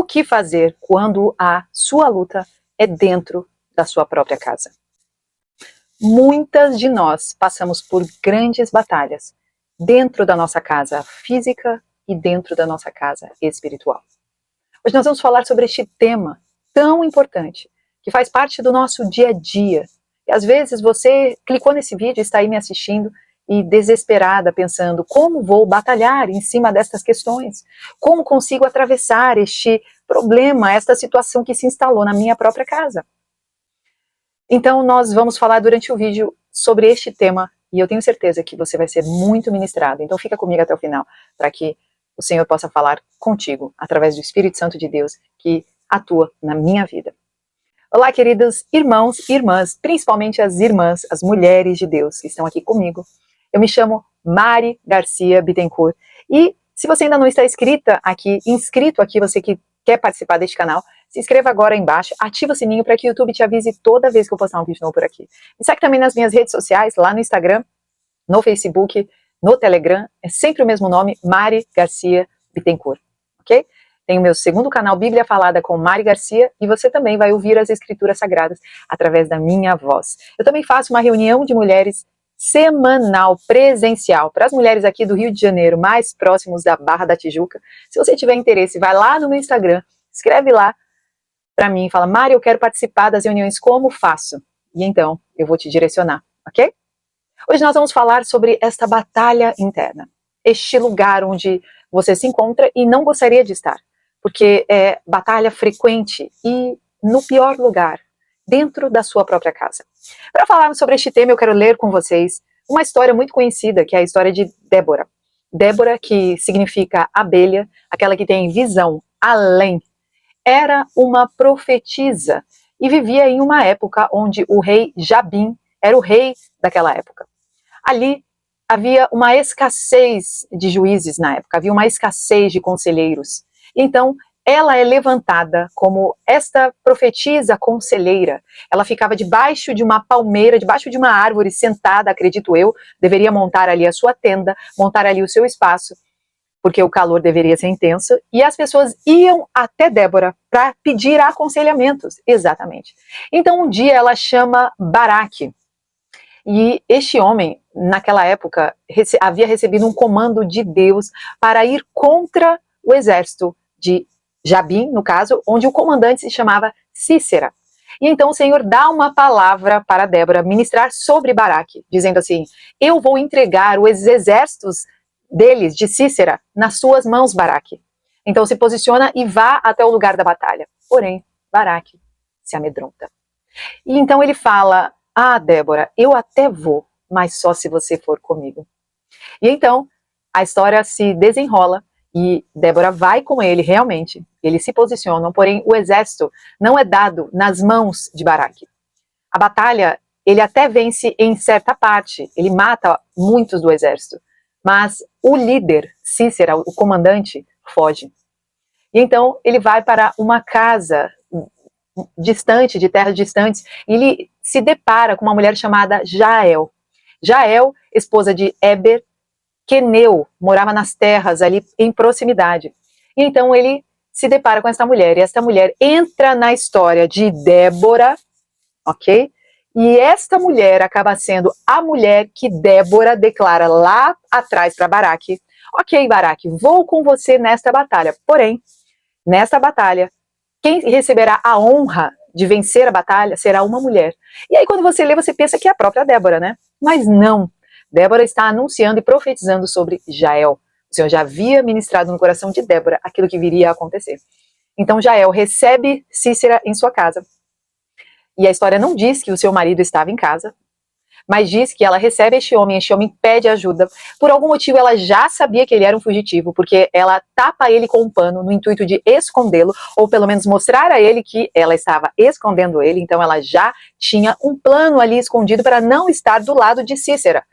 O que fazer quando a sua luta é dentro da sua própria casa? Muitas de nós passamos por grandes batalhas dentro da nossa casa física e dentro da nossa casa espiritual. Hoje nós vamos falar sobre este tema tão importante, que faz parte do nosso dia a dia. E às vezes você clicou nesse vídeo e está aí me assistindo e desesperada, pensando como vou batalhar em cima destas questões? Como consigo atravessar este problema, esta situação que se instalou na minha própria casa? Então nós vamos falar durante o vídeo sobre este tema e eu tenho certeza que você vai ser muito ministrado. Então fica comigo até o final, para que o Senhor possa falar contigo, através do Espírito Santo de Deus, que atua na minha vida. Olá, queridos irmãos e irmãs, principalmente as irmãs, as mulheres de Deus que estão aqui comigo. Eu me chamo Mari Garcia Bittencourt e se você ainda não está inscrito aqui, você que quer participar deste canal, se inscreva agora aí embaixo, ativa o sininho para que o YouTube te avise toda vez que eu postar um vídeo novo por aqui. Me segue também nas minhas redes sociais, lá no Instagram, no Facebook, no Telegram, é sempre o mesmo nome, Mari Garcia Bittencourt, ok? Tem o meu segundo canal, Bíblia Falada com Mari Garcia, e você também vai ouvir as escrituras sagradas através da minha voz. Eu também faço uma reunião de mulheres semanal, presencial, para as mulheres aqui do Rio de Janeiro, mais próximos da Barra da Tijuca. Se você tiver interesse, vai lá no meu Instagram, escreve lá para mim e fala, Mari, eu quero participar das reuniões, como faço? E então, eu vou te direcionar, ok? Hoje nós vamos falar sobre esta batalha interna, este lugar onde você se encontra e não gostaria de estar, porque é batalha frequente e no pior lugar, dentro da sua própria casa. Para falarmos sobre este tema, eu quero ler com vocês uma história muito conhecida, que é a história de Débora. Débora, que significa abelha, aquela que tem visão além, era uma profetisa e vivia em uma época onde o rei Jabim era o rei daquela época. Ali havia uma escassez de juízes na época, havia uma escassez de conselheiros. Então, ela é levantada como esta profetisa conselheira. Ela ficava debaixo de uma palmeira, debaixo de uma árvore, sentada, acredito eu, deveria montar ali a sua tenda, montar ali o seu espaço, porque o calor deveria ser intenso, e as pessoas iam até Débora para pedir aconselhamentos, exatamente. Então um dia ela chama Baraque, e este homem, naquela época, havia recebido um comando de Deus para ir contra o exército de Jabim, no caso, onde o comandante se chamava Cícera. E então o Senhor dá uma palavra para Débora ministrar sobre Baraque, dizendo assim, eu vou entregar os exércitos deles, de Cícera, nas suas mãos, Baraque. Então se posiciona e vá até o lugar da batalha. Porém, Baraque se amedronta. E então ele fala, Débora, eu até vou, mas só se você for comigo. E então a história se desenrola e Débora vai com ele realmente, eles se posicionam, porém o exército não é dado nas mãos de Baraque. A batalha, ele até vence em certa parte, ele mata muitos do exército, mas o líder, Cícera, o comandante, foge. E então ele vai para uma casa distante, de terras distantes, e ele se depara com uma mulher chamada Jael. Jael, esposa de Eber, Queneu, morava nas terras ali em proximidade. E então ele se depara com esta mulher, e esta mulher entra na história de Débora, ok? E esta mulher acaba sendo a mulher que Débora declara lá atrás para Baraque, ok, Baraque, vou com você nesta batalha, porém, nesta batalha, quem receberá a honra de vencer a batalha será uma mulher. E aí quando você lê, você pensa que é a própria Débora, né? Mas não. Débora está anunciando e profetizando sobre Jael. O Senhor já havia ministrado no coração de Débora aquilo que viria a acontecer. Então Jael recebe Cícera em sua casa. E a história não diz que o seu marido estava em casa, mas diz que ela recebe este homem pede ajuda. Por algum motivo ela já sabia que ele era um fugitivo, porque ela tapa ele com um pano no intuito de escondê-lo, ou pelo menos mostrar a ele que ela estava escondendo ele, então ela já tinha um plano ali escondido para não estar do lado de Cícera,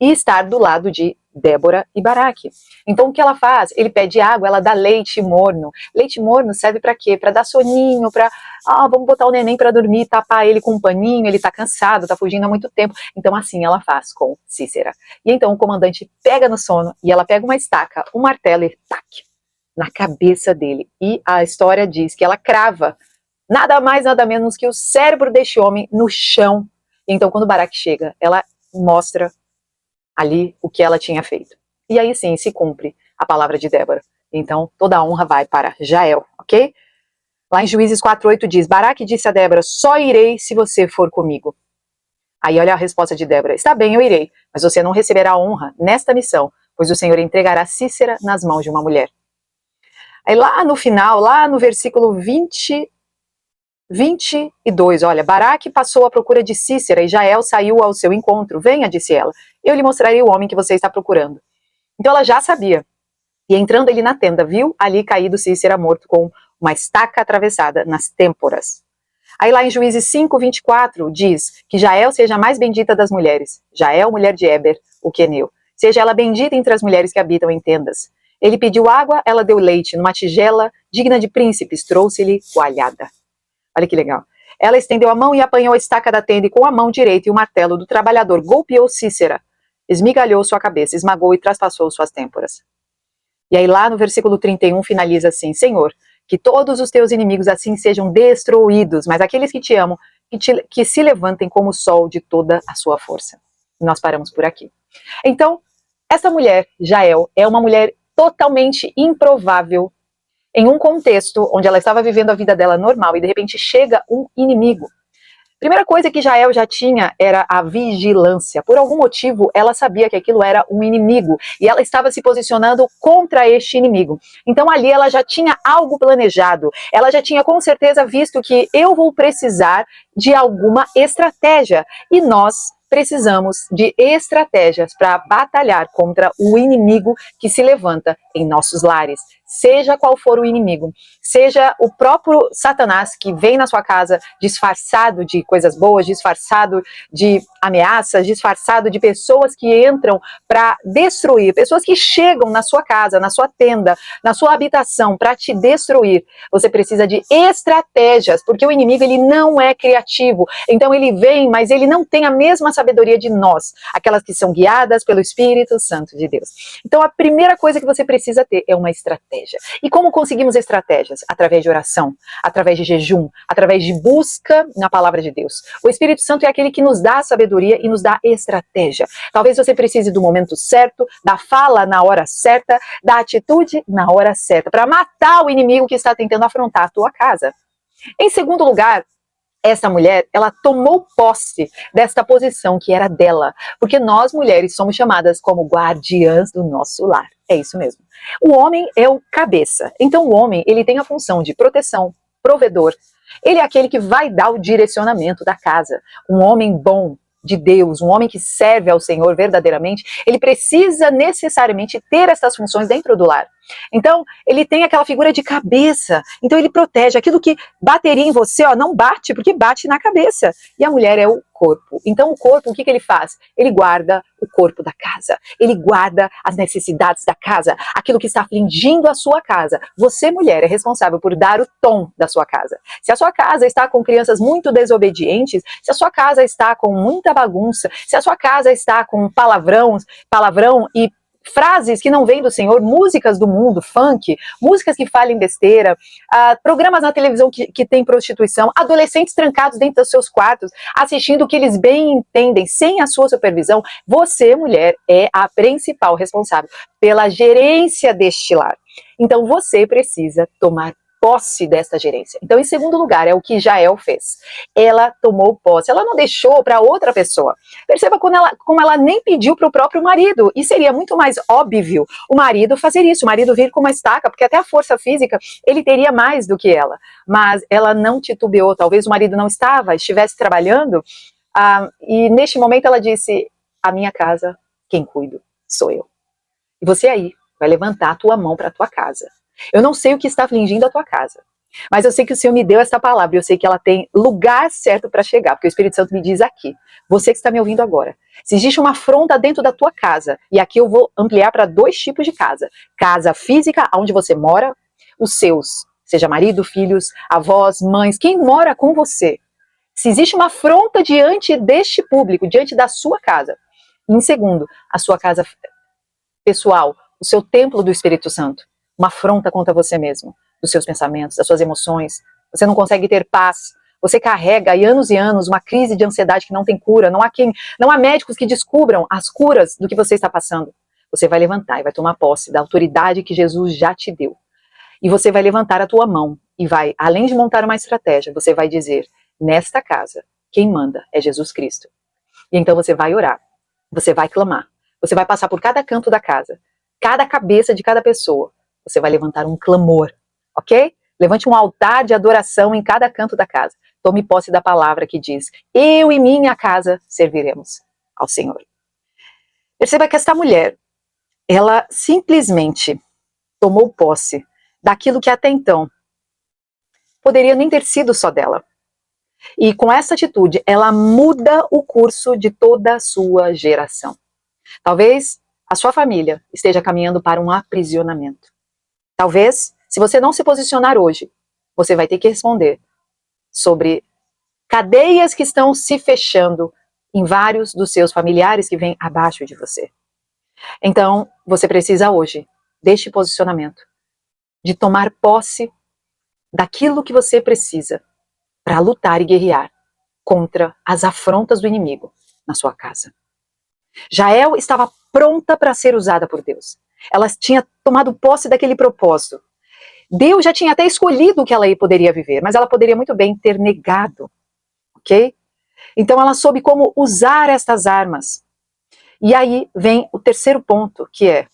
e estar do lado de Débora e Baraque. Então o que ela faz? Ele pede água, ela dá leite morno. Leite morno serve para quê? Para dar soninho, para vamos botar o neném para dormir, tapar ele com um paninho, ele tá cansado, tá fugindo há muito tempo. Então assim ela faz com Cícera. E então o comandante pega no sono e ela pega uma estaca, um martelo e tac, na cabeça dele. E a história diz que ela crava nada mais, nada menos que o cérebro deste homem no chão. Então, quando Baraque chega, ela mostra ali o que ela tinha feito. E aí sim, se cumpre a palavra de Débora. Então, toda a honra vai para Jael, ok? Lá em Juízes 4:8 diz, Baraque disse a Débora, só irei se você for comigo. Aí olha a resposta de Débora, está bem, eu irei, mas você não receberá honra nesta missão, pois o Senhor entregará Sísera nas mãos de uma mulher. Aí lá no final, lá no versículo 22, olha, Baraque passou à procura de Sísera e Jael saiu ao seu encontro. Venha, disse ela, eu lhe mostrarei o homem que você está procurando. Então ela já sabia. E entrando ele na tenda, viu ali caído Sísera morto com uma estaca atravessada nas têmporas. Aí lá em Juízes 5:24 diz que Jael seja a mais bendita das mulheres. Jael, mulher de Eber, o queneu. Seja ela bendita entre as mulheres que habitam em tendas. Ele pediu água, ela deu leite. Numa tigela digna de príncipes, trouxe-lhe coalhada. Olha que legal. Ela estendeu a mão e apanhou a estaca da tenda e com a mão direita e o martelo do trabalhador golpeou Sísera. Esmigalhou sua cabeça, esmagou e traspassou suas têmporas. E aí lá no versículo 31 finaliza assim, Senhor, que todos os teus inimigos assim sejam destruídos, mas aqueles que te amam, que se levantem como o sol de toda a sua força. E nós paramos por aqui. Então, essa mulher, Jael, é uma mulher totalmente improvável em um contexto onde ela estava vivendo a vida dela normal e de repente chega um inimigo. Primeira coisa que Jael já tinha era a vigilância. Por algum motivo, ela sabia que aquilo era um inimigo e ela estava se posicionando contra este inimigo. Então ali ela já tinha algo planejado. Ela já tinha com certeza visto que eu vou precisar de alguma estratégia e nós precisamos de estratégias para batalhar contra o inimigo que se levanta em nossos lares. Seja qual for o inimigo, seja o próprio Satanás que vem na sua casa disfarçado de coisas boas, disfarçado de ameaças, disfarçado de pessoas que entram para destruir, pessoas que chegam na sua casa, na sua tenda, na sua habitação para te destruir. Você precisa de estratégias, porque o inimigo ele não é criativo. Então ele vem, mas ele não tem a mesma sabedoria de nós, aquelas que são guiadas pelo Espírito Santo de Deus. Então a primeira coisa que você precisa ter é uma estratégia. E como conseguimos estratégias? Através de oração, através de jejum, através de busca na palavra de Deus. O Espírito Santo é aquele que nos dá a sabedoria e nos dá estratégia. Talvez você precise do momento certo, da fala na hora certa, da atitude na hora certa, para matar o inimigo que está tentando afrontar a tua casa. Em segundo lugar, essa mulher, ela tomou posse desta posição que era dela, porque nós mulheres somos chamadas como guardiãs do nosso lar. É isso mesmo. O homem é o cabeça. Então o homem, ele tem a função de proteção, provedor. Ele é aquele que vai dar o direcionamento da casa. Um homem bom de Deus, um homem que serve ao Senhor verdadeiramente, ele precisa necessariamente ter essas funções dentro do lar. Então, ele tem aquela figura de cabeça, então ele protege aquilo que bateria em você, ó, não bate, porque bate na cabeça. E a mulher é o corpo. Então, o corpo, o que ele faz? Ele guarda o corpo da casa, ele guarda as necessidades da casa, aquilo que está afligindo a sua casa. Você, mulher, é responsável por dar o tom da sua casa. Se a sua casa está com crianças muito desobedientes, se a sua casa está com muita bagunça, se a sua casa está com palavrão e frases que não vêm do Senhor, músicas do mundo, funk, músicas que falem besteira, programas na televisão que tem prostituição, adolescentes trancados dentro dos seus quartos, assistindo o que eles bem entendem, sem a sua supervisão, você, mulher, é a principal responsável pela gerência deste lar. Então você precisa tomar posse desta gerência. Então, em segundo lugar, é o que Jael fez. Ela tomou posse, ela não deixou para outra pessoa. Perceba como ela nem pediu para o próprio marido, e seria muito mais óbvio o marido fazer isso, o marido vir com uma estaca, porque até a força física ele teria mais do que ela. Mas ela não titubeou, talvez o marido não estivesse trabalhando, e neste momento ela disse, a minha casa, quem cuido sou eu. E você aí vai levantar a tua mão para a tua casa. Eu não sei o que está afligindo a tua casa, mas eu sei que o Senhor me deu essa palavra, e eu sei que ela tem lugar certo para chegar, porque o Espírito Santo me diz aqui, você que está me ouvindo agora, se existe uma afronta dentro da tua casa, e aqui eu vou ampliar para 2 tipos de casa, casa física, onde você mora, os seus, seja marido, filhos, avós, mães, quem mora com você, se existe uma afronta diante deste público, diante da sua casa, e em segundo, a sua casa pessoal, o seu templo do Espírito Santo, uma afronta contra você mesmo, dos seus pensamentos, das suas emoções. Você não consegue ter paz. Você carrega aí anos e anos uma crise de ansiedade que não tem cura. Não há médicos que descubram as curas do que você está passando. Você vai levantar e vai tomar posse da autoridade que Jesus já te deu. E você vai levantar a tua mão e vai, além de montar uma estratégia, você vai dizer, nesta casa, quem manda é Jesus Cristo. E então você vai orar, você vai clamar, você vai passar por cada canto da casa, cada cabeça de cada pessoa, você vai levantar um clamor, ok? Levante um altar de adoração em cada canto da casa. Tome posse da palavra que diz, eu e minha casa serviremos ao Senhor. Perceba que esta mulher, ela simplesmente tomou posse daquilo que até então poderia nem ter sido só dela. E com essa atitude, ela muda o curso de toda a sua geração. Talvez a sua família esteja caminhando para um aprisionamento. Talvez, se você não se posicionar hoje, você vai ter que responder sobre cadeias que estão se fechando em vários dos seus familiares que vêm abaixo de você. Então, você precisa hoje deste posicionamento, de tomar posse daquilo que você precisa para lutar e guerrear contra as afrontas do inimigo na sua casa. Jael estava pronta para ser usada por Deus. Ela tinha tomado posse daquele propósito. Deus já tinha até escolhido o que ela poderia viver, mas ela poderia muito bem ter negado, ok? Então ela soube como usar estas armas. E aí vem o terceiro ponto, que é,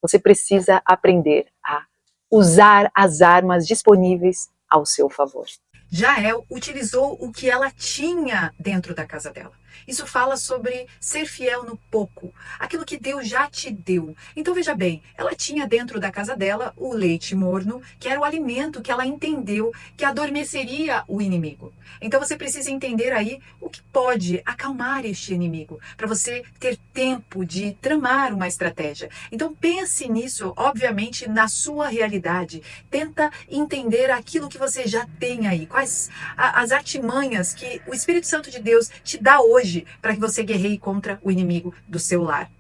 você precisa aprender a usar as armas disponíveis ao seu favor. Jael utilizou o que ela tinha dentro da casa dela. Isso fala sobre ser fiel no pouco, aquilo que Deus já te deu. Então veja bem, ela tinha dentro da casa dela o leite morno, que era o alimento que ela entendeu que adormeceria o inimigo. Então você precisa entender aí o que pode acalmar este inimigo, para você ter tempo de tramar uma estratégia. Então pense nisso, obviamente, na sua realidade. Tenta entender aquilo que você já tem aí, quais as artimanhas que o Espírito Santo de Deus te dá hoje para que você guerreie contra o inimigo do seu lar.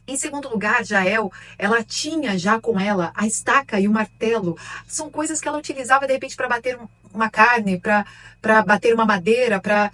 Em segundo lugar, Jael, ela tinha já com ela a estaca e o martelo. São coisas que ela utilizava de repente para bater uma carne, para bater uma madeira, para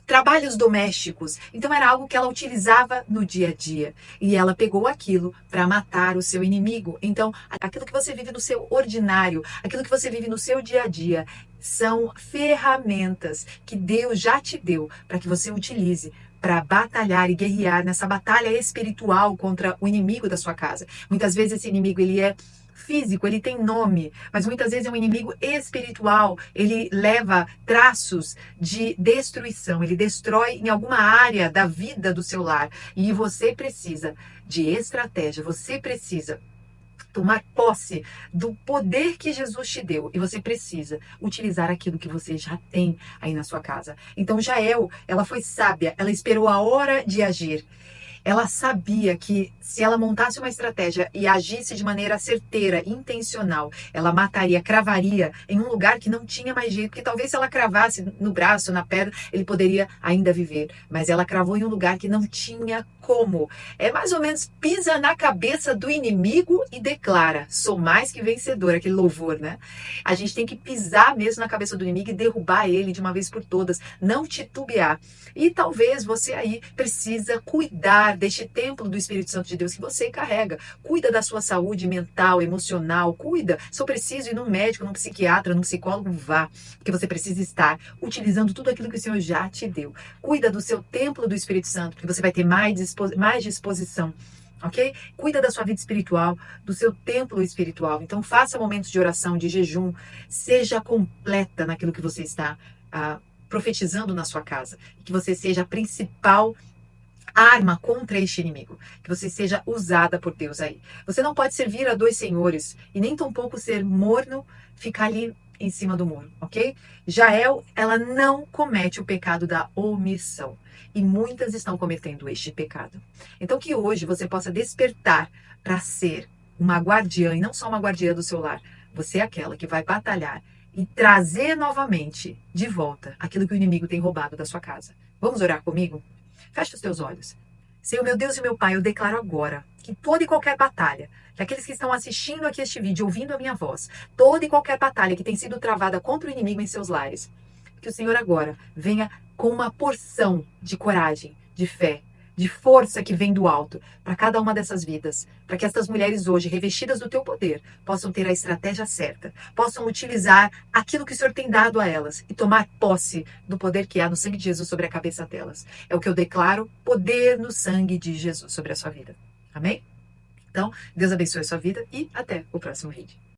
trabalhos domésticos. Então era algo que ela utilizava no dia a dia. E ela pegou aquilo para matar o seu inimigo. Então, aquilo que você vive no seu ordinário, aquilo que você vive no seu dia a dia, são ferramentas que Deus já te deu para que você utilize para batalhar e guerrear nessa batalha espiritual contra o inimigo da sua casa. Muitas vezes esse inimigo ele é físico, ele tem nome, mas muitas vezes é um inimigo espiritual, ele leva traços de destruição, ele destrói em alguma área da vida do seu lar. E você precisa de estratégia, você precisa tomar posse do poder que Jesus te deu. E você precisa utilizar aquilo que você já tem aí na sua casa. Então Jael, ela foi sábia, ela esperou a hora de agir. Ela sabia que se ela montasse uma estratégia e agisse de maneira certeira, intencional, ela mataria, cravaria em um lugar que não tinha mais jeito, porque talvez se ela cravasse no braço, na perna, ele poderia ainda viver. Mas ela cravou em um lugar que não tinha como. É mais ou menos pisa na cabeça do inimigo e declara, sou mais que vencedor, aquele louvor, né? A gente tem que pisar mesmo na cabeça do inimigo e derrubar ele de uma vez por todas, não titubear. E talvez você aí precisa cuidar deste templo do Espírito Santo de Deus que você carrega. Cuida da sua saúde mental, emocional, cuida. Se eu preciso ir num médico, num psiquiatra, num psicólogo, vá. Porque você precisa estar utilizando tudo aquilo que o Senhor já te deu. Cuida do seu templo do Espírito Santo, porque você vai ter mais disposição. Ok? Cuida da sua vida espiritual, do seu templo espiritual. Então faça momentos de oração, de jejum. Seja completa naquilo que você está profetizando na sua casa. Que você seja a principal arma contra este inimigo, que você seja usada por Deus aí. Você não pode servir a dois senhores e nem tampouco ser morno, ficar ali em cima do muro, ok? Jael, ela não comete o pecado da omissão e muitas estão cometendo este pecado. Então que hoje você possa despertar para ser uma guardiã e não só uma guardiã do seu lar. Você é aquela que vai batalhar e trazer novamente de volta aquilo que o inimigo tem roubado da sua casa. Vamos orar comigo? Feche os teus olhos. Senhor, meu Deus e meu Pai, eu declaro agora que toda e qualquer batalha, que aqueles que estão assistindo aqui este vídeo, ouvindo a minha voz, toda e qualquer batalha que tem sido travada contra o inimigo em seus lares, que o Senhor agora venha com uma porção de coragem, de fé, de força que vem do alto para cada uma dessas vidas, para que estas mulheres hoje, revestidas do teu poder, possam ter a estratégia certa, possam utilizar aquilo que o Senhor tem dado a elas e tomar posse do poder que há no sangue de Jesus sobre a cabeça delas. É o que eu declaro, poder no sangue de Jesus sobre a sua vida. Amém? Então, Deus abençoe a sua vida e até o próximo vídeo.